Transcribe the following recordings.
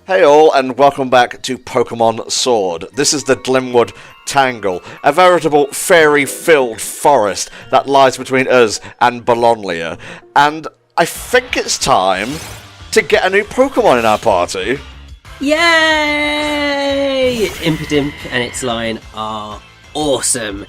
Hey all, and welcome back to Pokémon Sword. This is the Glimwood Tangle, a veritable fairy-filled forest that lies between us and Bologna. And I think it's time to get a new Pokémon in our party. Yay! Impidimp and its line are awesome.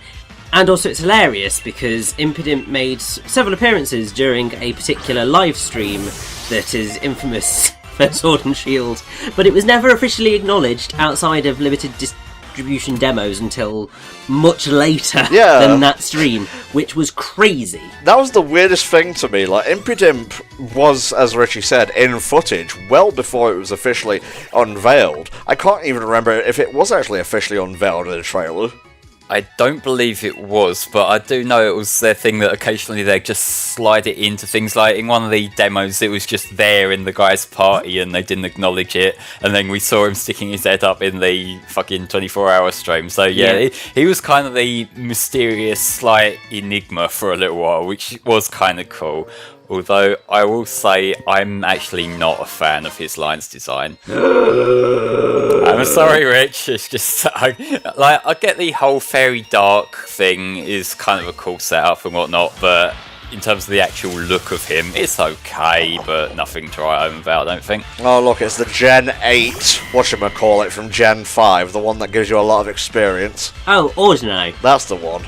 And also it's hilarious because Impidimp made several appearances during a particular live stream that is infamous for Sword and Shield, but it was never officially acknowledged outside of limited distribution demos until much later than that stream, which was crazy. That was the weirdest thing to me. Like, Impidimp was, as Richie said, in footage well before it was officially unveiled. I can't even remember if it was actually officially unveiled in a trailer. I don't believe it was, but I do know it was their thing that occasionally they just slide it into things. Like in one of the demos, it was just there in the guy's party and they didn't acknowledge it, and then we saw him sticking his head up in the fucking 24-hour stream. So yeah. He was kind of the mysterious slight enigma for a little while, which was kind of cool. Although I will say I'm actually not a fan of his lines design. I'm sorry, Rich. It's just I get the whole fairy dark thing is kind of a cool setup and whatnot, but in terms of the actual look of him, it's okay, but nothing to write home about, I don't think. Oh look, it's the Gen 8, whatchamacallit, from Gen 5, the one that gives you a lot of experience. Oh, Audition. That's the one.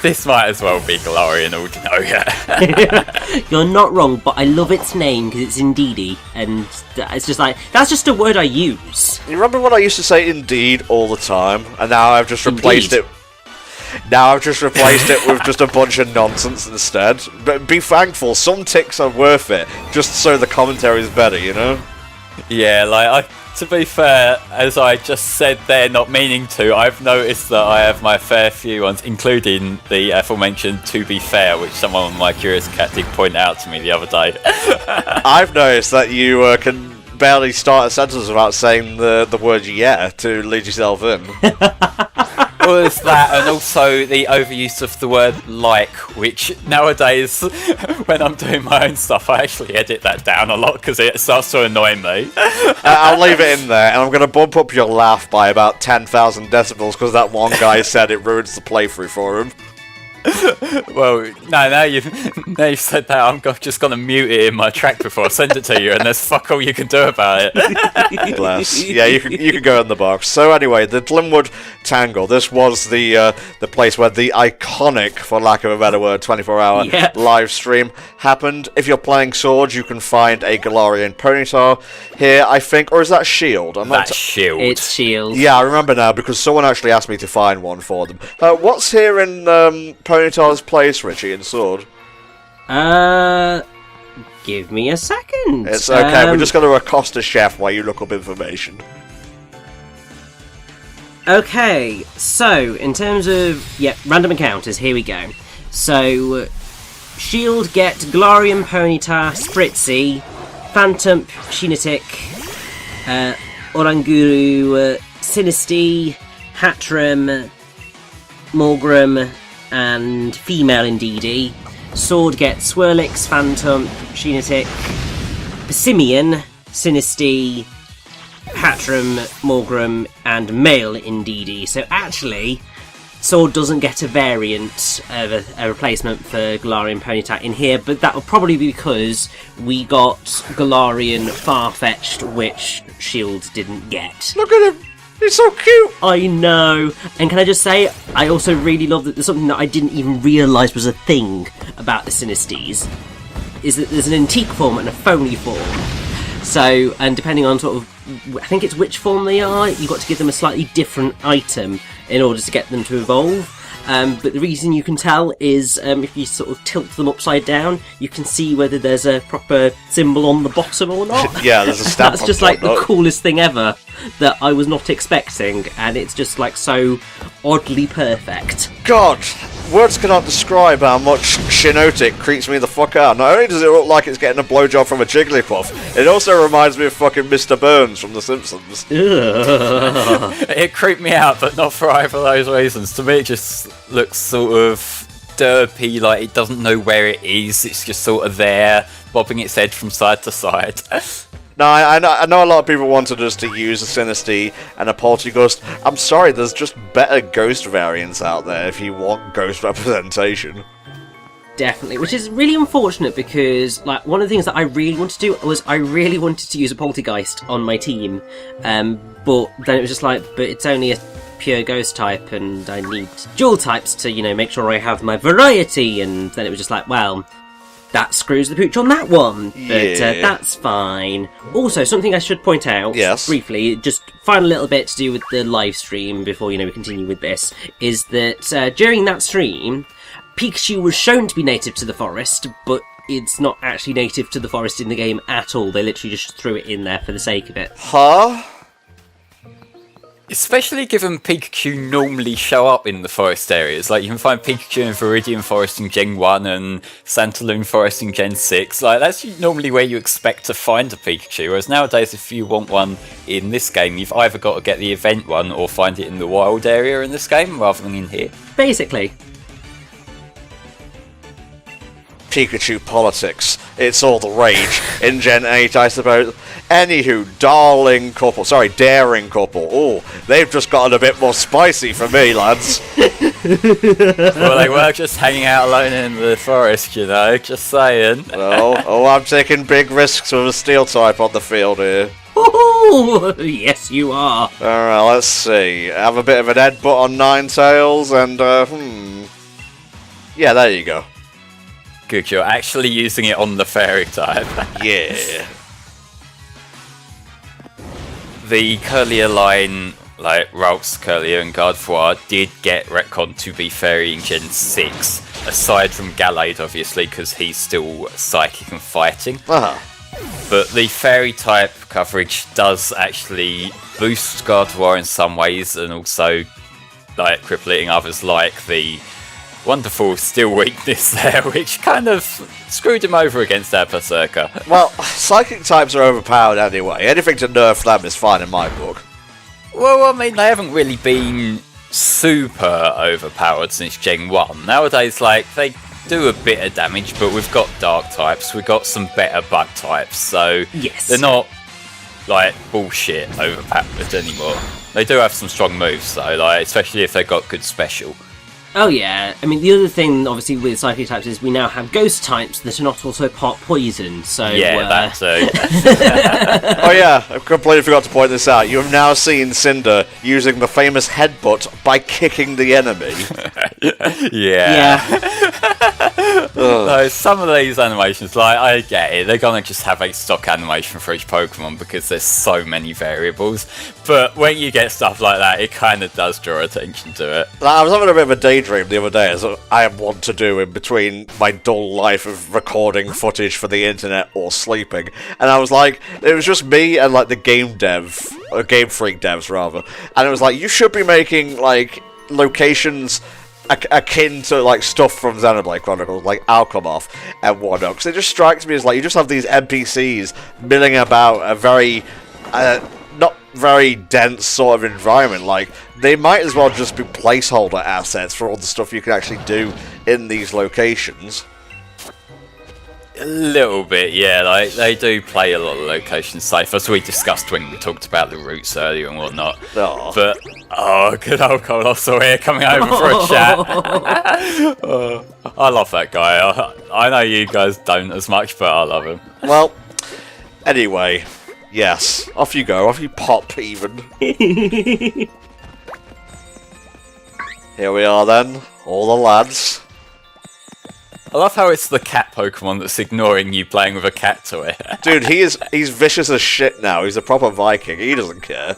This might as well be Galarian Audition, yeah. You're not wrong, but I love its name because it's Indeedee, and it's just like, that's just a word I use. You remember when I used to say indeed all the time, and now I've just replaced it. Now I've just replaced it with just a bunch of nonsense instead. But be thankful, some ticks are worth it, just so the commentary is better, you know? Yeah, to be fair, as I just said there, not meaning to, I've noticed that I have my fair few ones, including the aforementioned "to be fair," which someone on my Curious Cat did point out to me the other day. I've noticed that you can barely start a sentence without saying the word "yeah" to lead yourself in. Well, there's that, and also the overuse of the word "like," which nowadays, when I'm doing my own stuff, I actually edit that down a lot because it starts to annoy me. I'll leave it in there, and I'm going to bump up your laugh by about 10,000 decibels because that one guy said it ruins the playthrough for him. Well, no, now you've said that, I'm just going to mute it in my track before I send it to you, and there's fuck all you can do about it. Bless. Yeah, you can go in the box. So anyway, the Glimwood Tangle. This was the place where the iconic, for lack of a better word, 24-hour live stream happened. If you're playing Sword, you can find a Galarian Ponyta here, I think, or is that Shield? That's Shield. It's Shield. Yeah, I remember now because someone actually asked me to find one for them. What's here in Ponyta's place, Richie, in Sword? Give me a second. It's okay, we're just going to accost a chef while you look up information. Okay, so in terms of random encounters, here we go. So Shield get Galarian Ponyta, Spritzy, Phantump, Shinetic, Oranguru, Sinistea, Hattrem, Morgrem, and female Indeedee. Sword gets Swirlix, Phantump, Shinetic, Passimian, Sinistea, Hattrem, Morgrem, and male Indeedee. So actually, Sword doesn't get a variant of a replacement for Galarian Ponyta in here, but that will probably be because we got Galarian Farfetch'd, which Shield didn't get. Look at him! He's so cute! I know! And can I just say, I also really love that there's something that I didn't even realise was a thing about the Sinestees, is that there's an antique form and a phony form. So, and depending on sort of, I think it's which form they are, you've got to give them a slightly different item in order to get them to evolve. But the reason you can tell is if you sort of tilt them upside down, you can see whether there's a proper symbol on the bottom or not. Yeah, there's a stamp. That's just like the coolest thing ever that I was not expecting, and it's just like so oddly perfect. God, words cannot describe how much Shiinotic creeps me the fuck out. Not only does it look like it's getting a blowjob from a Jigglypuff, it also reminds me of fucking Mr. Burns from The Simpsons. It creeped me out, but not for either of those reasons. To me, it just looks sort of derpy, like it doesn't know where it is. It's just sort of there, bobbing its head from side to side. No, I know a lot of people wanted us to use a Sinistea and a Poltergust. I'm sorry, there's just better ghost variants out there if you want ghost representation. Definitely, which is really unfortunate because, like, one of the things that I really wanted to do was I really wanted to use a Poltergeist on my team, but then it was just like, but it's only a pure ghost type and I need dual types to, you know, make sure I have my variety, and then it was just like, well, that screws the pooch on that one, but that's fine. Also, something I should point out, briefly, just final little bit to do with the live stream before, you know, we continue with this, is that during that stream, Pikachu was shown to be native to the forest, but it's not actually native to the forest in the game at all. They literally just threw it in there for the sake of it. Huh? Especially given Pikachu normally show up in the forest areas. Like, you can find Pikachu in Viridian Forest in Gen 1 and Santaloon Forest in Gen 6. Like, that's normally where you expect to find a Pikachu, whereas nowadays if you want one in this game, you've either got to get the event one or find it in the wild area in this game, rather than in here. Basically. Pikachu politics. It's all the rage in Gen 8, I suppose. Anywho, daring couple. Oh, they've just gotten a bit more spicy for me, lads. Well, they were just hanging out alone in the forest, you know, just saying. I'm taking big risks with a steel type on the field here. Oh, yes, you are. Alright, let's see. Have a bit of an headbutt on Ninetales, and, yeah, there you go. Good, you're actually using it on the fairy type. Yeah. The Curlier line, like Ralph's Curlier and Gardevoir, did get retconned to be fairy in Gen 6, aside from Gallade, obviously, because he's still psychic and fighting. Uh-huh. But the fairy type coverage does actually boost Gardevoir in some ways, and also like crippling others, like the wonderful steel weakness there, which kind of screwed him over against our Berserker. Well, psychic types are overpowered anyway. Anything to nerf them is fine in my book. Well, I mean, they haven't really been super overpowered since Gen 1. Nowadays, like, they do a bit of damage, but we've got dark types, we've got some better bug types, so they're not, like, bullshit overpowered anymore. They do have some strong moves, though, like, especially if they've got good special. Oh yeah, I mean, the other thing, obviously, with psychic types is we now have ghost types that are not also pot poison, so... Yeah, that too. Oh yeah, I completely forgot to point this out. You have now seen Cinder using the famous headbutt by kicking the enemy. Yeah. No, some of these animations, like, I get it, they're gonna just have a stock animation for each Pokemon because there's so many variables, but when you get stuff like that, it kind of does draw attention to it. I was having a bit of a daydream the other day, as I want to do in between my dull life of recording footage for the internet or sleeping, and I was like, it was just me and like the Game Freak devs rather, and it was like, you should be making like locations akin to like stuff from Xenoblade Chronicles, like Alchemoth and whatnot, because it just strikes me as like you just have these NPCs milling about a very not very dense sort of environment. Like, they might as well just be placeholder assets for all the stuff you can actually do in these locations. A little bit, yeah. Like, they do play a lot of locations safe, as we discussed when we talked about the routes earlier and whatnot. Oh. But, good old Colossal here coming over for a chat. I love that guy. I know you guys don't as much, but I love him. Well, anyway, yes. Off you go. Off you pop, even. Here we are then. All the lads. I love how it's the cat Pokemon that's ignoring you playing with a cat toy. Dude, he's vicious as shit now. He's a proper Viking. He doesn't care.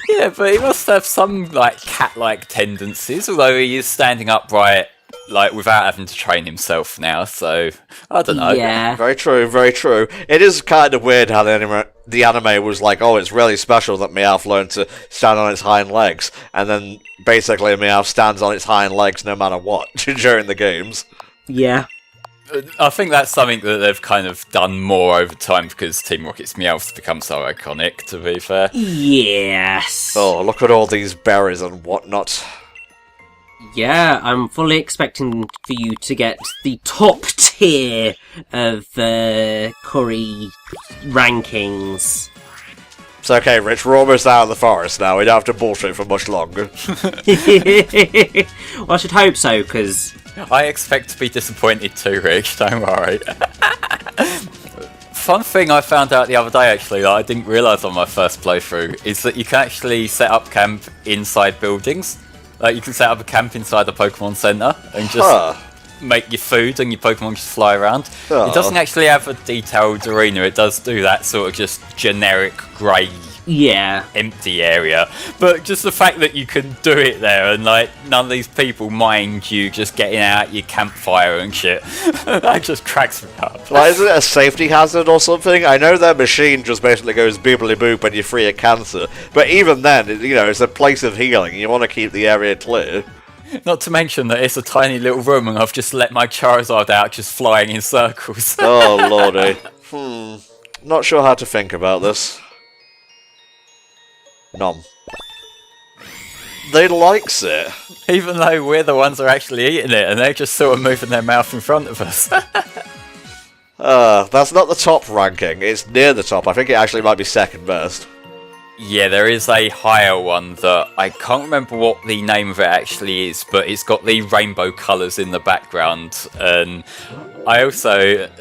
Yeah, but he must have some, like, cat-like tendencies, although he is standing upright, like, without having to train himself now, so, I don't know. Yeah. Very true, very true. It is kind of weird how the anime was like, oh, it's really special that Meowth learned to stand on its hind legs, and then basically Meowth stands on its hind legs no matter what during the games. Yeah. I think that's something that they've kind of done more over time because Team Rocket's Meowth's become so iconic, to be fair. Yes. Oh, look at all these berries and whatnot. Yeah, I'm fully expecting for you to get the top tier of curry rankings. It's okay, Rich, we're almost out of the forest now. We don't have to bullshit for much longer. Well, I should hope so, because... I expect to be disappointed too, Rich, don't worry. Fun thing I found out the other day, actually, that I didn't realise on my first playthrough, is that you can actually set up camp inside buildings. Like, you can set up a camp inside the Pokemon Center and just make your food and your Pokemon just fly around. It doesn't actually have a detailed arena, it does do that sort of just generic grey empty area. But just the fact that you can do it there and like none of these people mind you just getting out your campfire and shit, that just cracks me up. Like, isn't it a safety hazard or something? I know their machine just basically goes boobly boop when you're free of cancer, but even then, you know, it's a place of healing. You want to keep the area clear. Not to mention that it's a tiny little room and I've just let my Charizard out just flying in circles. Oh lordy. Not sure how to think about this. Nom. They likes it. Even though we're the ones who are actually eating it and they're just sort of moving their mouth in front of us. That's not the top ranking. It's near the top. I think it actually might be second best. Yeah, there is a higher one that I can't remember what the name of it actually is, but it's got the rainbow colours in the background. And I also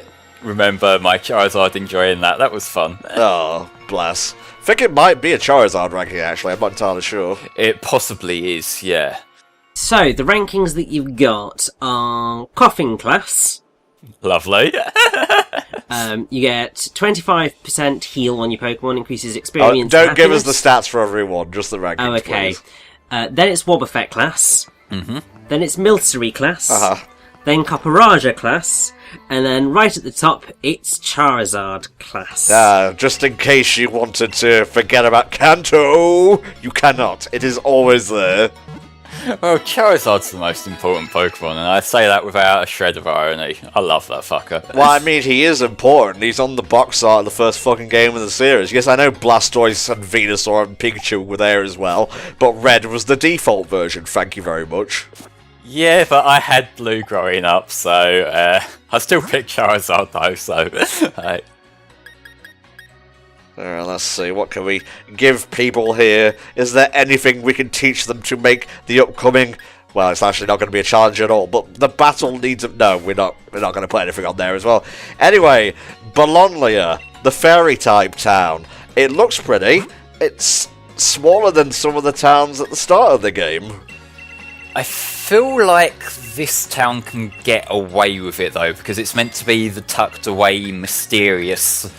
remember my Charizard enjoying that. That was fun. Oh, bless. I think it might be a Charizard ranking, actually. I'm not entirely sure. It possibly is, yeah. So, the rankings that you've got are Coughing Class. Lovely. You get 25% heal on your Pokemon, increases experience. Don't give us the stats for everyone, just the rankings, Oh, okay. please. Then it's Wobbuffet Class. Mm-hmm. Then it's Milcery Class. Uh-huh. Then Copperaja Class. And then right at the top, it's Charizard Class. Just in case you wanted to forget about Kanto, you cannot. It is always there. Well, Charizard's the most important Pokemon, and I say that without a shred of irony. I love that fucker. Well, I mean, he is important. He's on the box art of the first fucking game of the series. Yes, I know Blastoise and Venusaur and Pikachu were there as well, but Red was the default version, thank you very much. Yeah, but I had Blue growing up, so I still picked Charizard though, so... Let's see, what can we give people here? Is there anything we can teach them to make the upcoming... Well, it's actually not going to be a challenge at all, but the battle needs... No, we're not going to put anything on there as well. Anyway, Bologna, the fairy-type town. It looks pretty. It's smaller than some of the towns at the start of the game. I feel like this town can get away with it though, because it's meant to be the tucked away, mysterious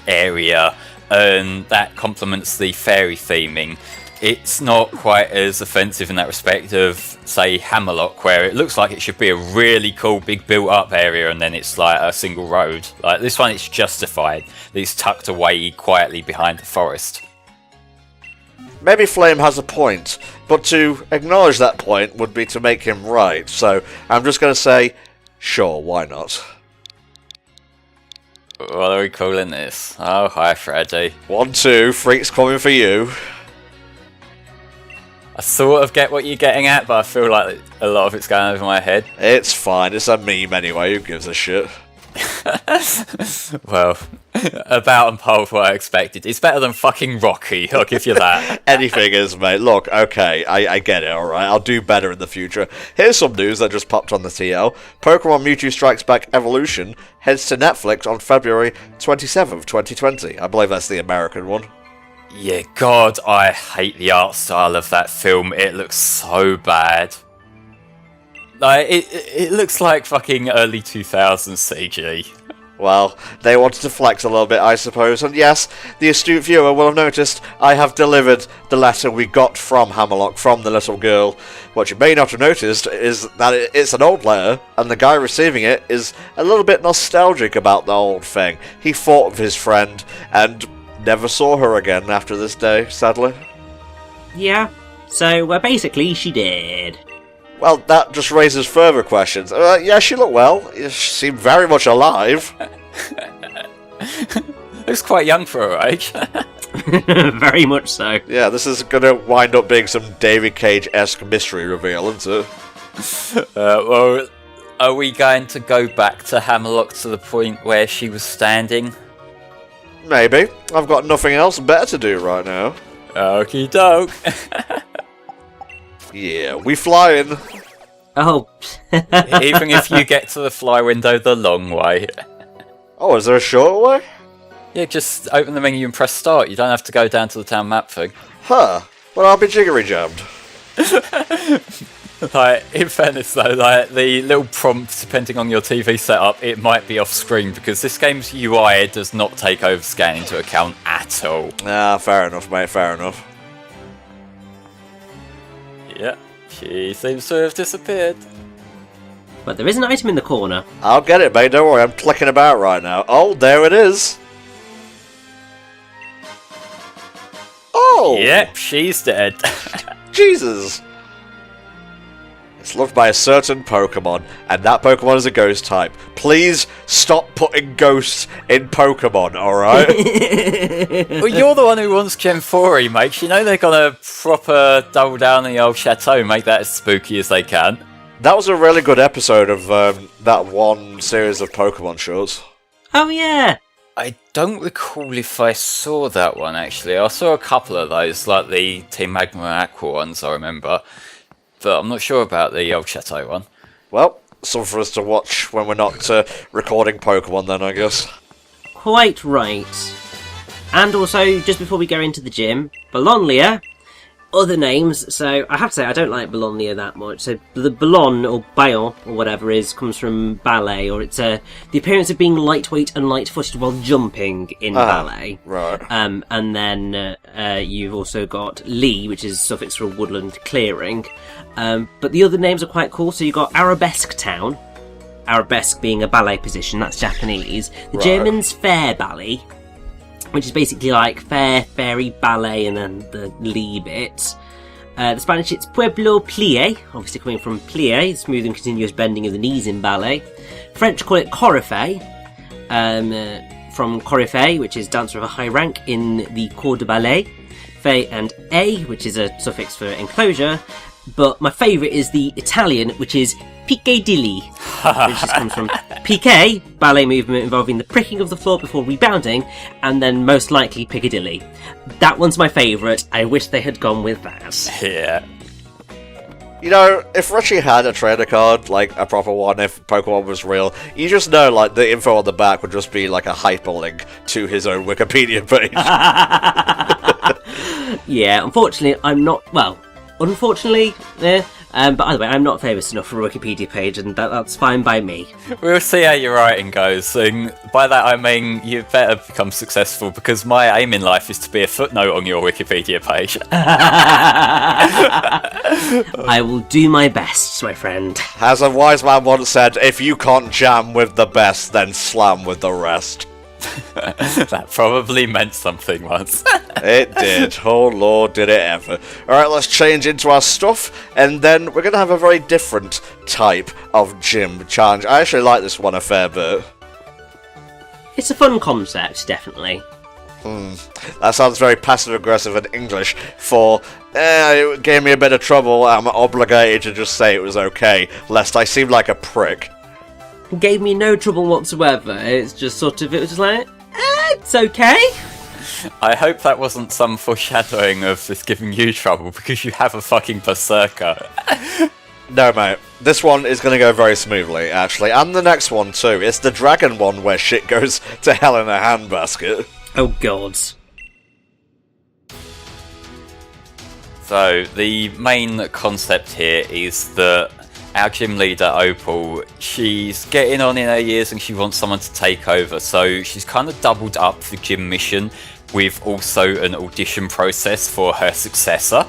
area, and that complements the fairy theming. It's not quite as offensive in that respect of, say, Hammerlock, where it looks like it should be a really cool, big built-up area, and then it's like a single road. Like this one, it's justified. It's tucked away quietly behind the forest. Maybe Flame has a point, but to acknowledge that point would be to make him right, so I'm just going to say, sure, why not? What are we calling this? Oh, hi, Freddy. 1, 2, Freak's coming for you. I sort of get what you're getting at, but I feel like a lot of it's going over my head. It's fine, it's a meme anyway, who gives a shit? Well, about and par with what I expected. It's better than fucking Rocky, I'll give you that. Anything is, mate. Look, okay, I get it, alright. I'll do better in the future. Here's some news that just popped on the TL. Pokemon Mewtwo Strikes Back Evolution heads to Netflix on February 27th, 2020. I believe that's the American one. Yeah, God, I hate the art style of that film. It looks so bad. Like, it looks like fucking early 2000s CG. Well, they wanted to flex a little bit, I suppose, and yes, the astute viewer will have noticed I have delivered the letter we got from Hammerlock, from the little girl. What you may not have noticed is that it's an old letter, and the guy receiving it is a little bit nostalgic about the old thing. He thought of his friend, and never saw her again after this day, sadly. Yeah, so basically she did. Well, that just raises further questions. Yeah, she looked well. She seemed very much alive. Looks quite young for her age. Very much so. Yeah, this is going to wind up being some David Cage-esque mystery reveal, isn't it? Well, are we going to go back to Hammerlock to the point where she was standing? Maybe. I've got nothing else better to do right now. Okie doke. Yeah, we flying. Oh. Even if you get to the fly window the long way. Oh, is there a short way? Yeah, just open the menu and press start. You don't have to go down to the town map thing. Huh. Well, I'll be jiggery jammed. Like, in fairness though, like the little prompt, depending on your TV setup, it might be off screen because this game's UI does not take overscan into account at all. Ah, fair enough, mate, fair enough. Yeah, she seems to have disappeared. But there is an item in the corner. I'll get it, mate, don't worry, I'm clicking about right now. Oh, there it is! Oh! Yep, she's dead. Jesus! It's loved by a certain Pokemon, and that Pokemon is a ghost type. Please stop putting ghosts in Pokemon, alright? Well, you're the one who wants Gen 4 remakes. You know they're gonna proper double down on the old chateau, make that as spooky as they can. That was a really good episode of that one series of Pokemon shows. Oh, yeah. I don't recall if I saw that one, actually. I saw a couple of those, like the Team Magma and Aqua ones, I remember. But I'm not sure about the old Chateau one. Well, something for us to watch when we're not recording Pokemon then, I guess. Quite right. And also, just before we go into the gym, Bologna, other names. So, I have to say, I don't like Bologna that much. So, the Boulogne, or Bayon, or whatever it is, comes from ballet, or it's the appearance of being lightweight and light-footed while jumping in ballet. Right. And then you've also got Li, which is suffix for woodland clearing. But the other names are quite cool. So you've got Arabesque Town. Arabesque being a ballet position, that's Japanese. The German's Fair Ballet, which is basically like fair, fairy, ballet, and then the Li bit. The Spanish, it's Pueblo Plie, obviously coming from plie, smooth and continuous bending of the knees in ballet. French call it Coryphée, from Coryphée, which is dancer of a high rank in the corps de ballet. Fée and A, which is a suffix for enclosure. But my favourite is the Italian, which is Piccadilly, which just comes from piqué, ballet movement involving the pricking of the floor before rebounding, and then most likely Piccadilly. That one's my favourite. I wish they had gone with that. Yeah. You know, if Richie had a trainer card, like a proper one, if Pokemon was real, you just know, like, the info on the back would just be like a hyperlink to his own Wikipedia page. Yeah, unfortunately, I'm not, well, unfortunately, but either way, I'm not famous enough for a Wikipedia page, and that's fine by me. We'll see how your writing goes, and by that I mean you better become successful, because my aim in life is to be a footnote on your Wikipedia page. I will do my best, my friend. As a wise man once said, if you can't jam with the best, then slam with the rest. That probably meant something once. It did. Oh lord, did it ever. Alright, let's change into our stuff, and then we're going to have a very different type of gym challenge. I actually like this one a fair bit. It's a fun concept, definitely. That sounds very passive-aggressive in English for, it gave me a bit of trouble, I'm obligated to just say it was okay, lest I seem like a prick. It gave me no trouble whatsoever. It's just sort of, it was just like, it's okay. I hope that wasn't some foreshadowing of this giving you trouble, because you have a fucking berserker. No, mate. This one is going to go very smoothly, actually. And the next one, too. It's the dragon one where shit goes to hell in a handbasket. Oh, God. So, the main concept here is that our gym leader, Opal, she's getting on in her years and she wants someone to take over. So she's kind of doubled up the gym mission with also an audition process for her successor.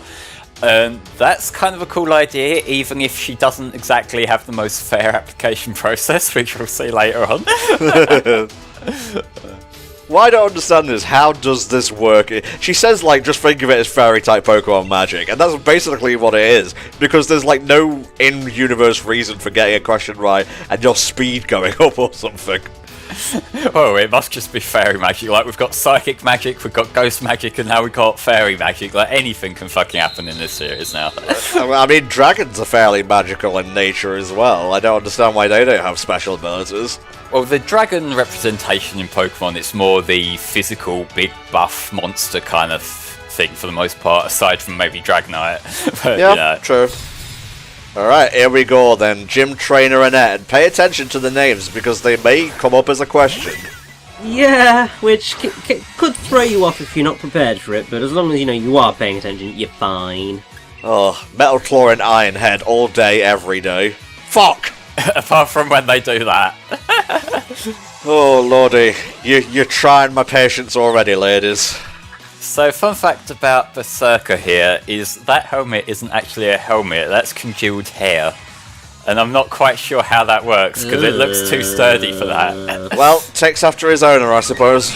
That's kind of a cool idea, even if she doesn't exactly have the most fair application process, which we'll see later on. What I don't understand is, how does this work? She says, like, just think of it as fairy-type Pokemon magic, and that's basically what it is, because there's, like, no in-universe reason for getting a question right and your speed going up or something. Well, it must just be fairy magic. Like, we've got psychic magic, we've got ghost magic, and now we've got fairy magic. Like, anything can fucking happen in this series now. I mean, dragons are fairly magical in nature as well. I don't understand why they don't have special abilities. Well, the dragon representation in Pokemon, it's more the physical, big, buff monster kind of thing for the most part, aside from maybe Dragonite. But, yeah, true. Alright, here we go then. Gym Trainer Annette. Pay attention to the names because they may come up as a question. Yeah, which could throw you off if you're not prepared for it, but as long as you are paying attention, you're fine. Oh, Metal Claw and Iron Head all day, every day. Fuck! Apart from when they do that. Oh, lordy. You're trying my patience already, ladies. So, fun fact about Berserker here is that helmet isn't actually a helmet, that's congealed hair. And I'm not quite sure how that works, because it looks too sturdy for that. Well, takes after his owner, I suppose.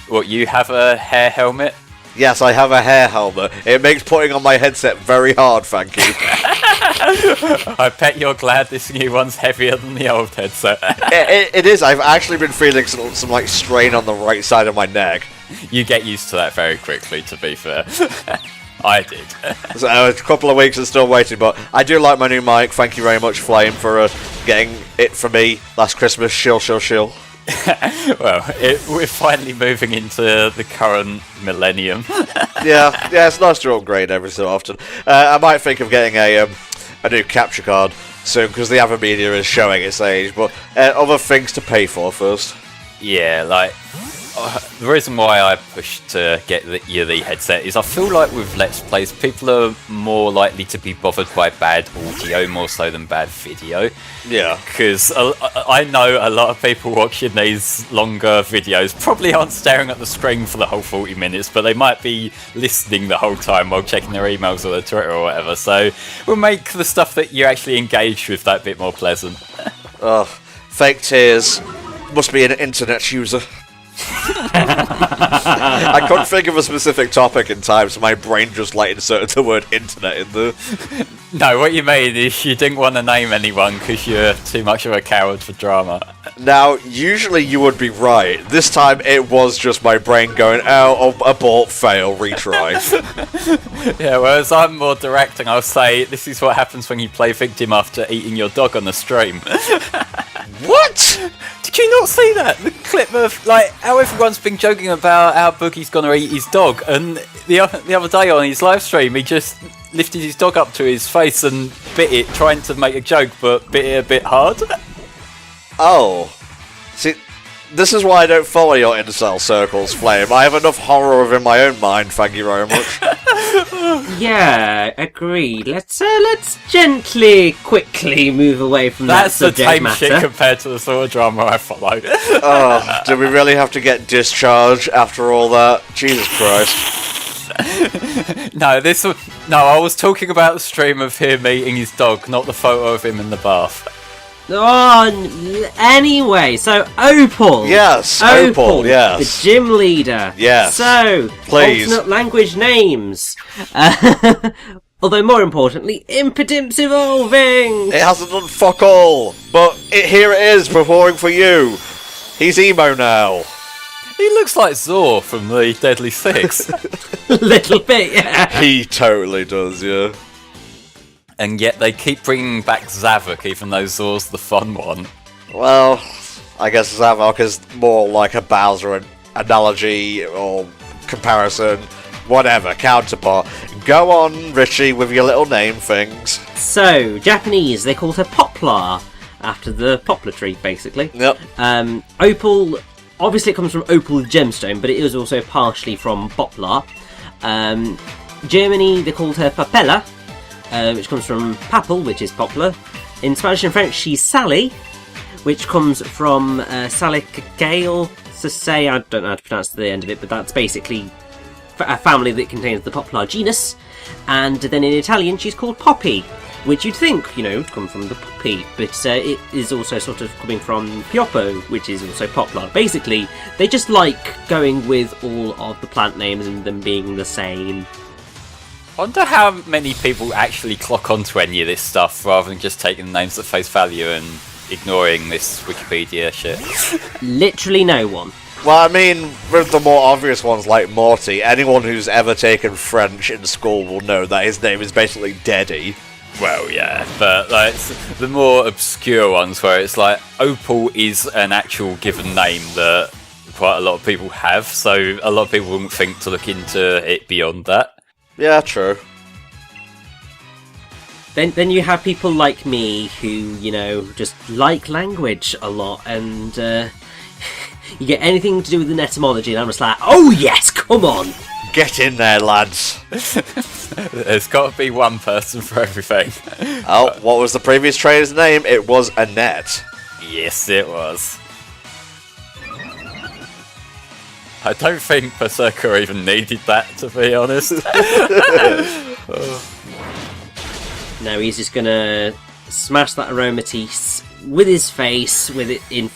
What, you have a hair helmet? Yes, I have a hair helmet. It makes putting on my headset very hard, thank you. I bet you're glad this new one's heavier than the old headset. It is. I've actually been feeling some like strain on the right side of my neck. You get used to that very quickly, to be fair. I did. So a couple of weeks and still waiting, but I do like my new mic. Thank you very much, Flame, for getting it for me last Christmas. Shill. Well, we're finally moving into the current millennium. yeah, it's nice to upgrade every so often. I might think of getting a new capture card soon, because the other media is showing its age, but other things to pay for first. Yeah, like, the reason why I pushed to get the headset is I feel like with Let's Plays, people are more likely to be bothered by bad audio more so than bad video. Yeah. Because I know a lot of people watching these longer videos probably aren't staring at the screen for the whole 40 minutes, but they might be listening the whole time while checking their emails or their Twitter or whatever. So we'll make the stuff that you actually engage with that bit more pleasant. Oh, fake tears. Must be an internet user. I couldn't think of a specific topic in time, so my brain just inserted the word internet in there. No, what you mean is you didn't want to name anyone because you're too much of a coward for drama. Now, usually you would be right. This time it was just my brain going, oh, abort, fail, retry. Yeah, whereas I'm more direct and I'll say, this is what happens when you play victim after eating your dog on the stream. What? Did you not see that? The clip of, how everyone's been joking about how Boogie's gonna eat his dog, and the other day on his live stream, he just lifted his dog up to his face and bit it, trying to make a joke, but bit it a bit hard. Oh. See, this is why I don't follow your incel circles, Flame. I have enough horror within my own mind, thank you very much. Yeah, agreed. Let's quickly move away from that subject That's the tame matter. shit compared to the sort of drama I follow. Oh, do we really have to get discharged after all that? Jesus Christ. No, I was talking about the stream of him eating his dog, not the photo of him in the bath. Oh, anyway, so Opal. Yes, Opal, yes. The gym leader. Yes. So, please. Alternate language names. Although more importantly, impotence evolving. It hasn't done fuck all, but here it is, performing for you. He's emo now. He looks like Zor from the Deadly Six. Little bit, yeah. He totally does, yeah. And yet they keep bringing back Zavok, even though Zor's the fun one. Well, I guess Zavok is more like a Bowser analogy or comparison, whatever, counterpart. Go on, Richie, with your little name things. So, Japanese, they called her Poplar, after the poplar tree, basically. Yep. Opal, obviously it comes from Opal the gemstone, but it is also partially from Poplar. Germany, they called her Papella, which comes from papel, which is poplar. In Spanish and French, she's Sally, which comes from Salicale. I don't know how to pronounce the end of it, but that's basically a family that contains the poplar genus. And then in Italian, she's called Poppy, which you'd think, would come from the poppy, but it is also sort of coming from Pioppo, which is also poplar. Basically, they just like going with all of the plant names and them being the same. I wonder how many people actually clock onto any of this stuff rather than just taking the names at face value and ignoring this Wikipedia shit? Literally no one. Well, I mean, with the more obvious ones like Morty, anyone who's ever taken French in school will know that his name is basically Deddy. Well, yeah, but like the more obscure ones where it's like Opal is an actual given name that quite a lot of people have, so a lot of people wouldn't think to look into it beyond that. Yeah, true. Then you have people like me who, you know, just like language a lot, and you get anything to do with an etymology, and I'm just like, oh yes, come on! Get in there, lads. There's got to be one person for everything. Oh, what was the previous trainer's name? It was Annette. Yes, it was. I don't think Berserker even needed that, to be honest. No, he's just gonna smash that Aromatisse with his face, with it in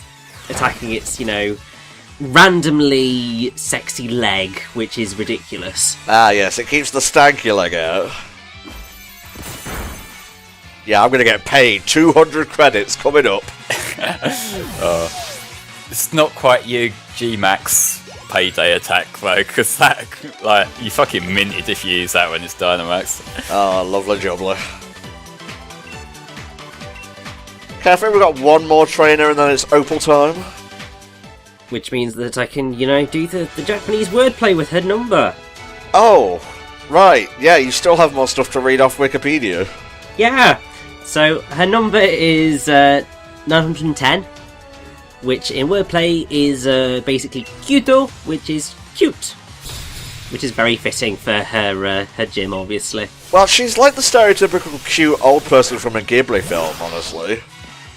attacking its, you know, randomly sexy leg, which is ridiculous. Ah, yes, it keeps the stanky leg out. Yeah, I'm gonna get paid 200 credits coming up. It's not quite your G-Max payday attack, though, because that, like, you fucking minted if you use that when it's Dynamax. Oh, lovely jubbly. Okay, I think we've got one more trainer and then it's Opal time. Which means that I can, you know, do the Japanese wordplay with her number. Oh, right. Yeah, you still have more stuff to read off Wikipedia. Yeah! So, her number is 910, which in wordplay is basically cuto, which is cute. Which is very fitting for her gym, obviously. Well, she's like the stereotypical cute old person from a Ghibli film, honestly.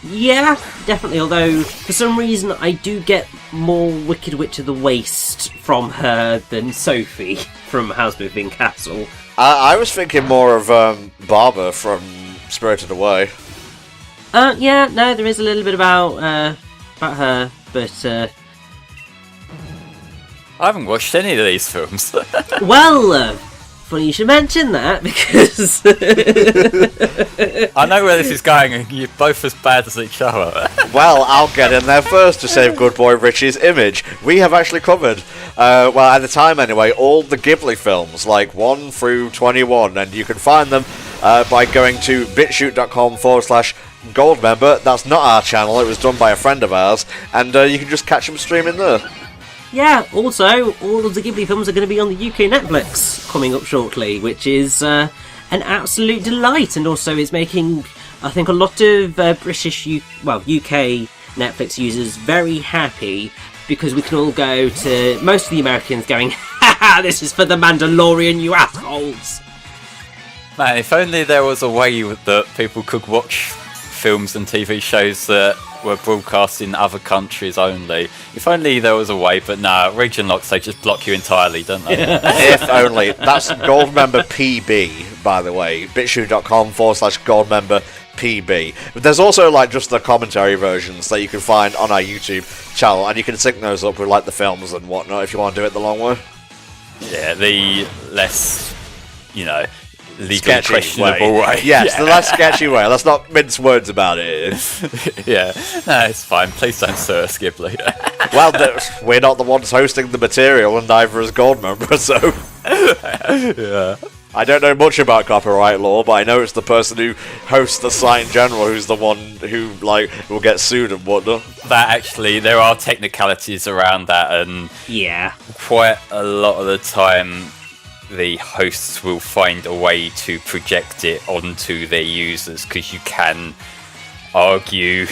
Yeah, definitely, although for some reason I do get more Wicked Witch of the Waste from her than Sophie from House Moving Castle. I was thinking more of Barbara from Spirited Away. Yeah, no, there is a little bit about her, but I haven't watched any of these films. well, funny you should mention that, because I know where this is going, and you're both as bad as each other. Well, I'll get in there first to save good boy Richie's image. We have actually covered, well, at the time anyway, all the Ghibli films, like 1 through 21, and you can find them by going to bitshoot.com/goldmember. That's not our channel, it was done by a friend of ours, and you can just catch them streaming there. yeah, also, all of the Ghibli films are going to be on the UK Netflix coming up shortly, which is an absolute delight, and also is making, I think, a lot of British, UK Netflix users very happy, because we can all go to most of the Americans going, haha, this is for the Mandalorian, you assholes! Man, if only there was a way that people could watch films and TV shows that were broadcast in other countries only. If only there was a way, but nah, region locks, they just block you entirely, don't they? If only. That's Goldmember PB, by the way. bitshoot.com/Goldmember PB. But there's also like just the commentary versions that you can find on our YouTube channel, and you can sync those up with like the films and whatnot if you want to do it the long way. Yeah, the less, you know, legally Sketchy questionable way. Yes, yeah. the less sketchy way. Let's not mince words about it. Yeah, no, it's fine. Please don't sue us, Ghibli. Well, we're not the ones hosting the material, and neither is Goldmember, so... Yeah. I don't know much about copyright law, but I know it's the person who hosts the site in general who's the one who, like, will get sued and whatnot. That actually, there are technicalities around that, and Yeah. quite a lot of the time the hosts will find a way to project it onto their users, because you can argue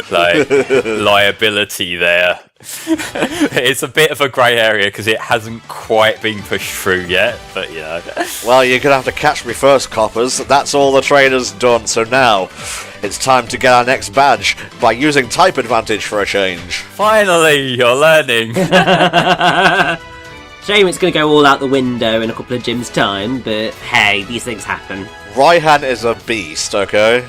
like liability there. It's a bit of a grey area because it hasn't quite been pushed through yet, but you know. Well, you're gonna have to catch me first, coppers. That's all the trainer's done, so now it's time to get our next badge by using Type Advantage for a change. Finally, you're learning. Shame it's going to go all out the window in a couple of gyms' time, but hey, these things happen. Raihan is a beast, okay?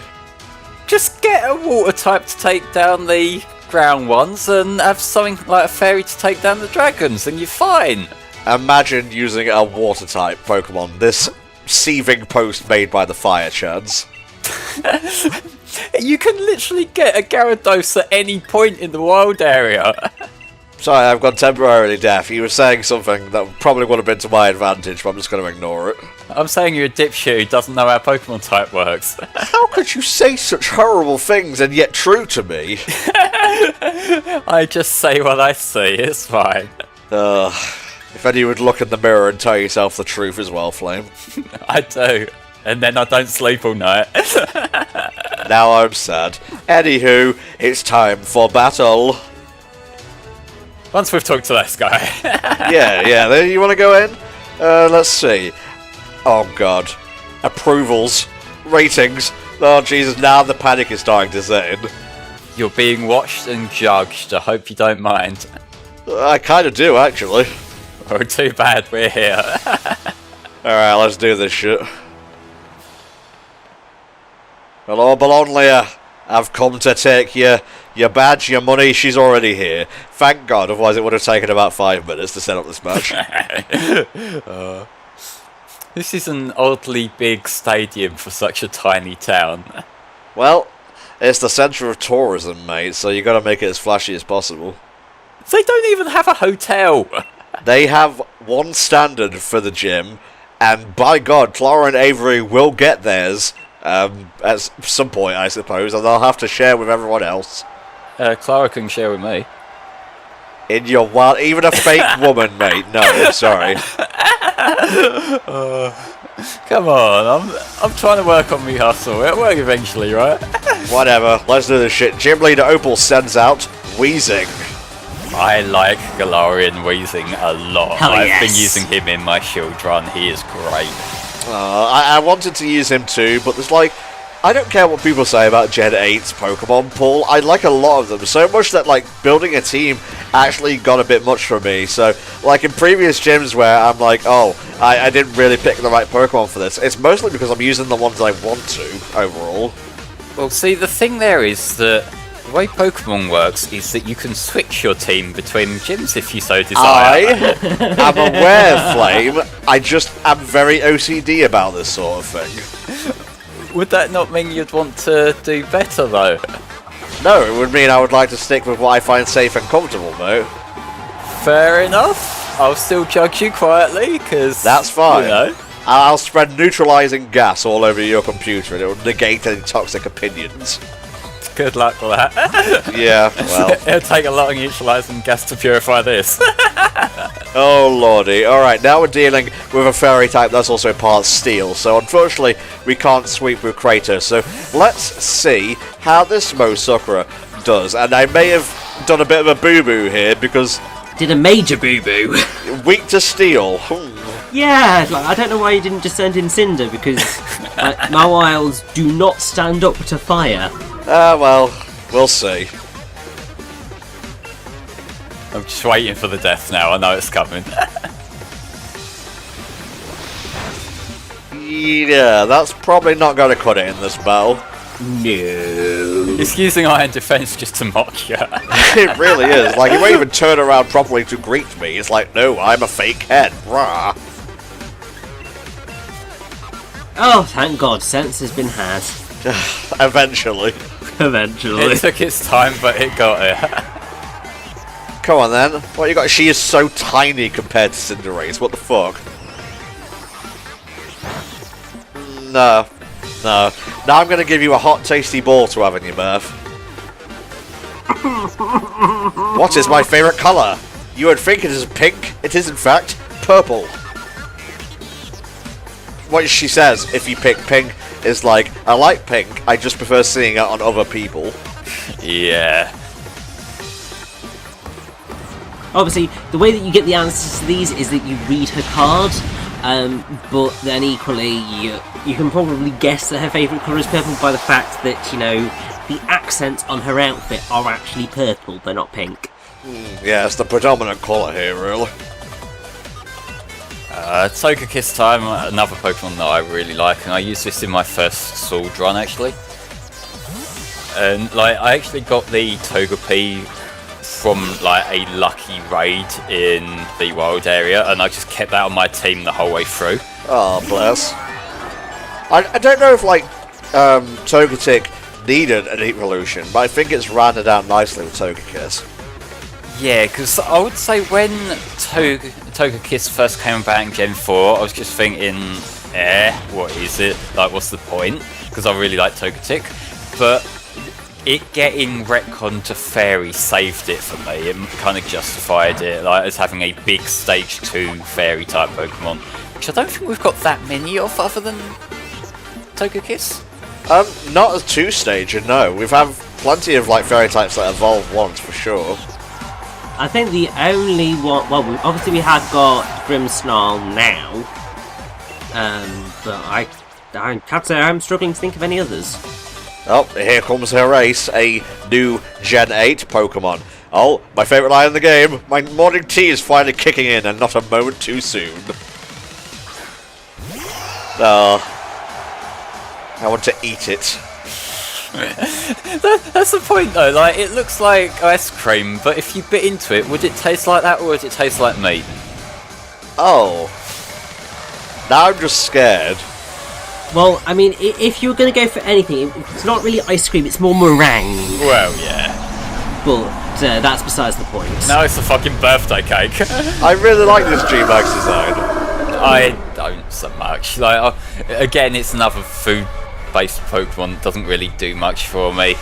Just get a water type to take down the ground ones and have something like a fairy to take down the dragons, and you're fine. Imagine using a water type Pokemon, this seething post made by the Fire Chads. You can literally get a Gyarados at any point in the wild area. Sorry, I've gone temporarily deaf. You were saying something that probably would have been to my advantage, but I'm just going to ignore it. I'm saying you're a dipshit who doesn't know how Pokemon type works. How could you say such horrible things and yet true to me? I just say what I see, it's fine. If any would look in the mirror and tell yourself the truth as well, Flame. I do. And then I don't sleep all night. Now I'm sad. Anywho, it's time for battle. Once we've talked to this guy. yeah. You want to go in? Let's see. Oh god. Approvals. Ratings. Oh Jesus, now the panic is starting to set in. You're being watched and judged. I hope you don't mind. I kind of do, actually. Oh, too bad we're here. Alright, let's do this shit. Hello, Bologna. I've come to take your badge, your money. She's already here. Thank God, otherwise it would have taken about 5 minutes to set up this match. This is an oddly big stadium for such a tiny town. Well, it's the centre of tourism, mate, so you got to make it as flashy as possible. They don't even have a hotel. They have one standard for the gym, and by God, Clara and Avery will get theirs at some point, I suppose, and they'll have to share with everyone else. Clara can share with me. In your wild, even a fake woman, mate. No, sorry. Come on, I'm trying to work on me hustle. It'll work eventually, right? Whatever, let's do this shit. Gym leader Opal sends out Wheezing. I like Galarian Weezing a lot. I've been using him in my shield run. He is great. I wanted to use him too, but there's like, I don't care what people say about Gen 8's Pokemon pool. I like a lot of them so much that like building a team actually got a bit much for me. So like in previous gyms where I'm like, oh, I didn't really pick the right Pokemon for this. It's mostly because I'm using the ones I want to overall. Well, see, the thing there is that the way Pokemon works is that you can switch your team between gyms if you so desire. I am aware, Flame. I just am very OCD about this sort of thing. Would that not mean you'd want to do better, though? No, it would mean I would like to stick with what I find safe and comfortable, mate. Fair enough. I'll still judge you quietly, because... That's fine. You know. I'll spread neutralizing gas all over your computer and it will negate any toxic opinions. Good luck with that. Yeah, well. It'll take a lot of neutralizing gas to purify this. Oh lordy. Alright, now we're dealing with a fairy type that's also part steel, so unfortunately we can't sweep with Kratos. So let's see how this Sakura does. And I may have done a bit of a boo-boo here because... Did a major boo-boo. Weak to steel. Yeah, like, I don't know why you didn't just send in Cinder, because like, Mawiles do not stand up to fire. Well, we'll see. I'm just waiting for the death now, I know it's coming. Yeah, that's probably not going to cut it in this battle. No. It's using Iron Defense just to mock you. It really is. Like, it won't even turn around properly to greet me. It's like, no, I'm a fake head. Rah. Oh, thank God, sense has been had. Eventually. It took its time, but it got it. Come on then. What you got? She is so tiny compared to Cinderace. What the fuck? No. No. Now I'm going to give you a hot, tasty ball to have in your mouth. What is my favourite colour? You would think it is pink. It is, in fact, purple. What she says, if you pick pink, is like, I like pink, I just prefer seeing it on other people. Yeah. Obviously, the way that you get the answers to these is that you read her card, but then equally, you can probably guess that her favourite colour is purple by the fact that, you know, the accents on her outfit are actually purple, they're not pink. Yeah, it's the predominant colour here, really. Togekiss time, another Pokemon that I really like, and I used this in my first Sword run, actually. And, like, I actually got the Togepi from, like, a lucky raid in the wild area, and I just kept that on my team the whole way through. Oh, bless. I don't know if, like, Togetic needed an evolution, but I think it's rounded out nicely with Togekiss. Yeah, because I would say when Togekiss first came about in Gen 4, I was just thinking, what is it? Like, what's the point? Because I really like Togetic. But it getting retcon to Fairy saved it for me. It kind of justified it, like, as having a big Stage 2 Fairy-type Pokemon. Which I don't think we've got that many of other than Togekiss. Not as 2-stage, no. We've had plenty of, like, Fairy types that evolve once, for sure. I think the only one... Well, obviously we have got Grimmsnarl now. But I can't say I'm struggling to think of any others. Oh, here comes her race, a new Gen 8 Pokemon. Oh, my favourite line in the game. My morning tea is finally kicking in and not a moment too soon. Oh, I want to eat it. That's the point though, like, it looks like ice cream, but if you bit into it, would it taste like that or would it taste like meat? Oh. Now I'm just scared. Well, I mean, if you're going to go for anything, it's not really ice cream, it's more meringue. Well, yeah. But that's besides the point. Now it's a fucking birthday cake. I really like this G-Max design. I don't so much. Like, again, it's another food-based Pokemon. Doesn't really do much for me.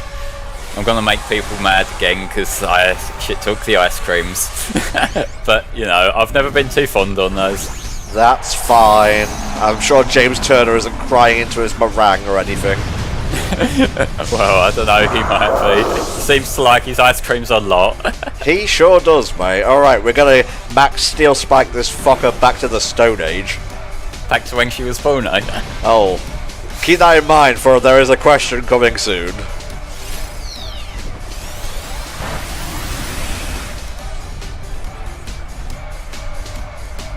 I'm gonna make people mad again because I shit-took the ice creams. But, you know, I've never been too fond on those. That's fine. I'm sure James Turner isn't crying into his meringue or anything. Well, I don't know, he might be. Seems to like his ice creams a lot. He sure does, mate. Alright, we're gonna Max Steel Spike this fucker back to the Stone Age. Back to when she was born, eh? Oh. Keep that in mind, for there is a question coming soon.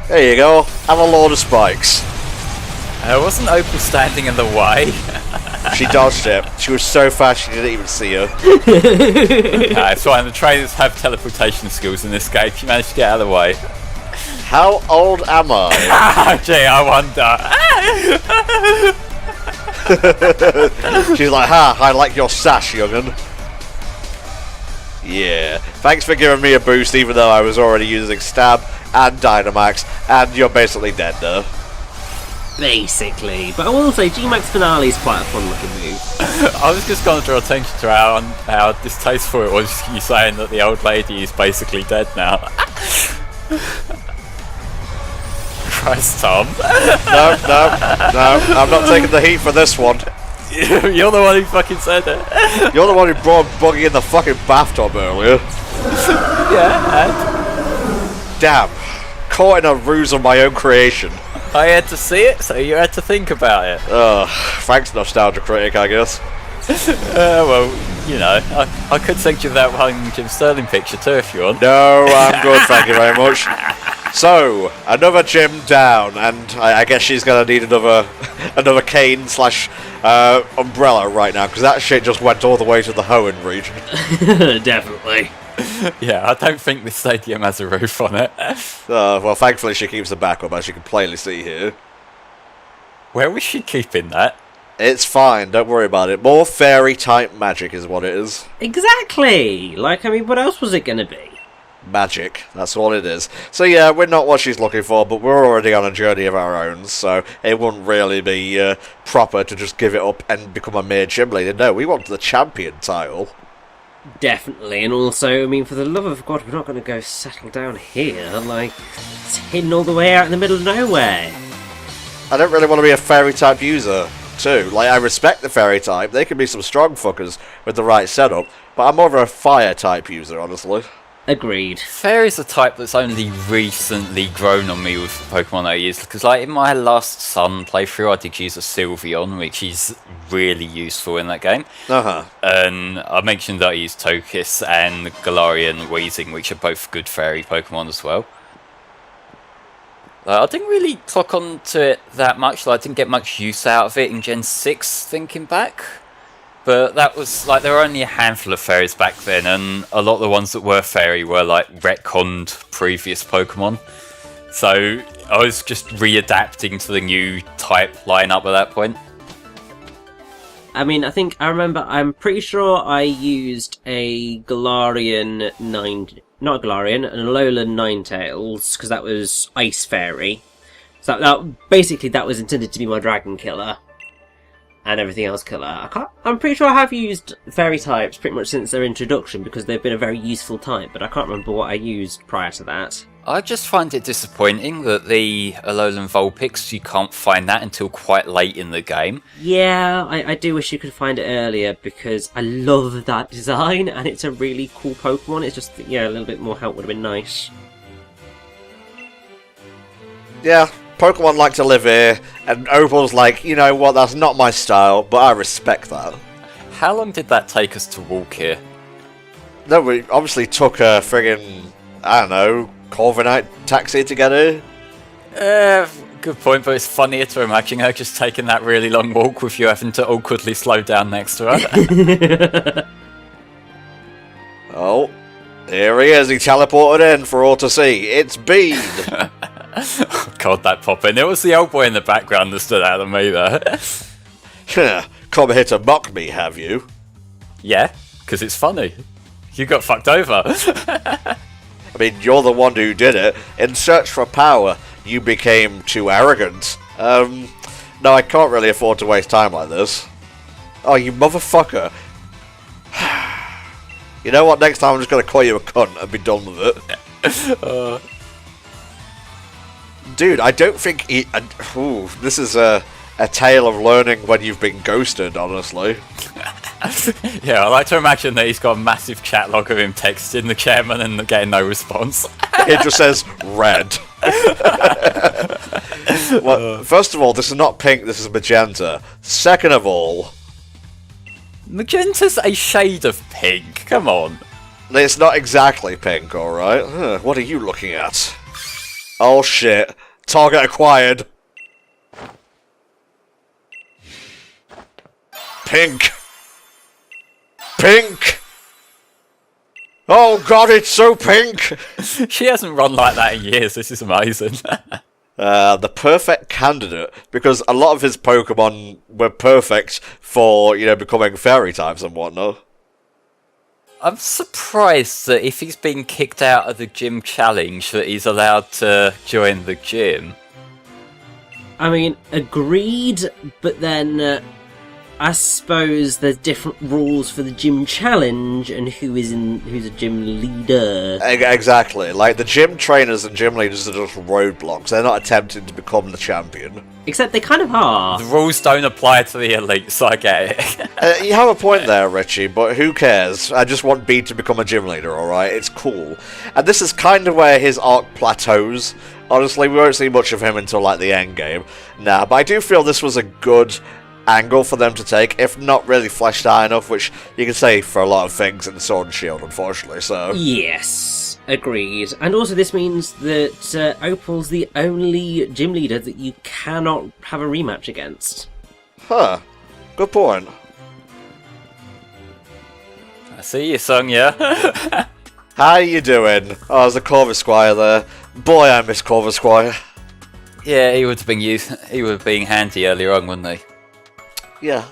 There you go. Have a load of spikes. Wasn't Opal standing in the way? She dodged it. She was so fast she didn't even see her. It's fine. The trainers have teleportation skills in this game. She managed to get out of the way. How old am I? Gee, I wonder. She's like, ha, I like your sash, young'un. Yeah. Thanks for giving me a boost even though I was already using Stab and Dynamax, and you're basically dead now. Basically. But I will say, G-Max Finale is quite a fun looking move. I was just going to draw attention to how distasteful it was you saying that the old lady is basically dead now. Christ, Tom. No, I'm not taking the heat for this one. You're the one who fucking said it. You're the one who brought Buggy in the fucking bathtub earlier. Yeah, and? Damn. Caught in a ruse of my own creation. I had to see it, so you had to think about it. Thanks, Nostalgia Critic, I guess. Well, you know, I could send you that one Jim Sterling picture too if you want. No, I'm good, thank you very much. So, another gym down, and I guess she's gonna need another cane slash umbrella right now, because that shit just went all the way to the Hoenn region. Definitely. Yeah, I don't think this stadium has a roof on it. Well, thankfully she keeps the backup, as you can plainly see here. Where was she keeping that? It's fine, don't worry about it. More fairy-type magic is what it is. Exactly! Like, I mean, what else was it going to be? Magic, that's all it is. So yeah, we're not what she's looking for, but we're already on a journey of our own, so it wouldn't really be proper to just give it up and become a mere gym leader. No, we want the champion title. Definitely, and also, I mean, for the love of God, we're not going to go settle down here. Like, it's hidden all the way out in the middle of nowhere. I don't really want to be a fairy-type user, too. Like, I respect the fairy-type. They can be some strong fuckers with the right setup, but I'm more of a fire-type user, honestly. Agreed. Fairy's a type that's only recently grown on me with Pokemon I use, because like in my last Sun playthrough I did use a Sylveon, which is really useful in that game. And I mentioned that I used Togekiss and Galarian Weezing, which are both good fairy Pokemon as well. I didn't really clock on to it that much, like I didn't get much use out of it in Gen 6 thinking back. But that was, like, there were only a handful of fairies back then, and a lot of the ones that were fairy were, like, retconned previous Pokemon. So I was just readapting to the new type lineup at that point. I mean, I'm pretty sure I used a Galarian not a Galarian, an Alolan Ninetales, because that was Ice Fairy. So that was intended to be my Dragon Killer. And everything else killer. I'm pretty sure I have used fairy types pretty much since their introduction because they've been a very useful type, but I can't remember what I used prior to that. I just find it disappointing that the Alolan Vulpix, you can't find that until quite late in the game. Yeah, I do wish you could find it earlier because I love that design and it's a really cool Pokemon. It's just, yeah, a little bit more help would have been nice. Yeah, Pokemon like to live here, and Opal's like, you know what, that's not my style, but I respect that. How long did that take us to walk here? No, we obviously took a friggin', I don't know, Corviknight taxi to get here. Good point, but it's funnier to imagine her just taking that really long walk with you having to awkwardly slow down next to her. Oh, here he is, he teleported in for all to see. It's Bean! Oh god, that pop-in. It was the old boy in the background that stood out of me there. Come here to mock me, have you? Yeah, because it's funny. You got fucked over. I mean, you're the one who did it. In search for power, you became too arrogant. No, I can't really afford to waste time like this. Oh, you motherfucker. You know what, next time I'm just going to call you a cunt and be done with it. Dude, I don't think this is a tale of learning when you've been ghosted, honestly. Yeah, I like to imagine that he's got a massive chat log of him texting the chairman and getting no response. It just says red. Well, first of all, this is not pink, this is magenta. Second of all... Magenta's a shade of pink, come on. It's not exactly pink, alright? What are you looking at? Oh shit. Target acquired. Pink. Pink! Oh god, it's so pink! She hasn't run like that in years, this is amazing. The perfect candidate, because a lot of his Pokemon were perfect for, you know, becoming fairy types and whatnot. I'm surprised that if he's been kicked out of the gym challenge that he's allowed to join the gym. I mean, agreed, but then I suppose there's different rules for the gym challenge and who's a gym leader. Exactly. Like, the gym trainers and gym leaders are just roadblocks. They're not attempting to become the champion. Except they kind of are. The rules don't apply to the elites, so I get it. You have a point there, Richie, but who cares? I just want B to become a gym leader, alright? It's cool. And this is kind of where his arc plateaus. Honestly, we won't see much of him until, like, the end game. Nah, but I do feel this was a good angle for them to take, if not really fleshed out enough, which you can say for a lot of things in Sword and Shield, unfortunately, so... Yes, agreed. And also this means that Opal's the only gym leader that you cannot have a rematch against. Huh. Good point. I see you, Sonia. How you doing? Oh, there's a Corvisquire there. Boy, I miss Corvisquire. Yeah, he would have been handy earlier on, wouldn't he? Yeah.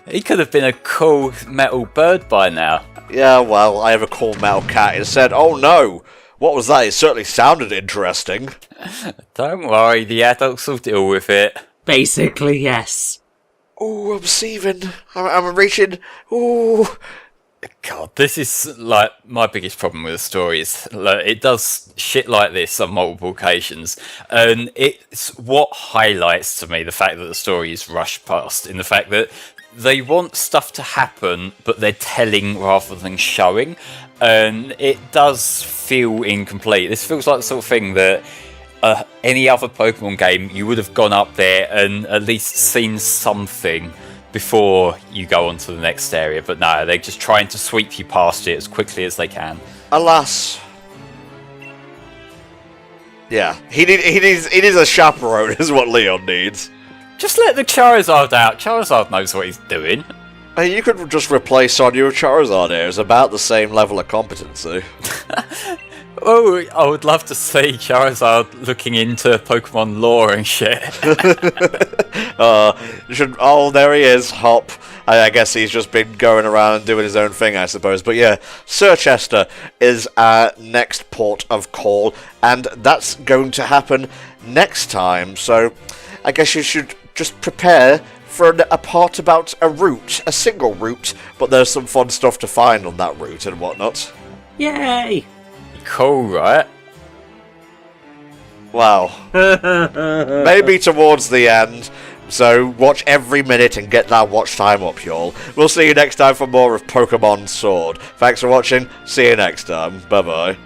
He could have been a cool metal bird by now. Yeah, well, I have a cool metal cat instead. Oh no! What was that? It certainly sounded interesting. Don't worry, the adults will deal with it. Basically, yes. Ooh, I'm receiving. I'm reaching. Ooh. God, this is like my biggest problem with the story is like, it does shit like this on multiple occasions, and it's what highlights to me the fact that the story is rushed past, in the fact that they want stuff to happen but they're telling rather than showing, and it does feel incomplete. This feels like the sort of thing that any other Pokemon game you would have gone up there and at least seen something before you go on to the next area, but no, they're just trying to sweep you past it as quickly as they can. Alas. Yeah, he needs a chaperone is what Leon needs. Just let the Charizard out. Charizard knows what he's doing. You could just replace Sonya with Charizard here. It's about the same level of competency. Oh, I would love to see Charizard looking into Pokemon lore and shit. There he is, Hop. I guess he's just been going around doing his own thing, I suppose. But yeah, Sir Chester is our next port of call, and that's going to happen next time. So I guess you should just prepare for a part about a route, a single route, but there's some fun stuff to find on that route and whatnot. Yay! Cool, right? Wow. Maybe towards the end. So watch every minute and get that watch time up, y'all. We'll see you next time for more of Pokemon Sword. Thanks for watching. See you next time. Bye-bye.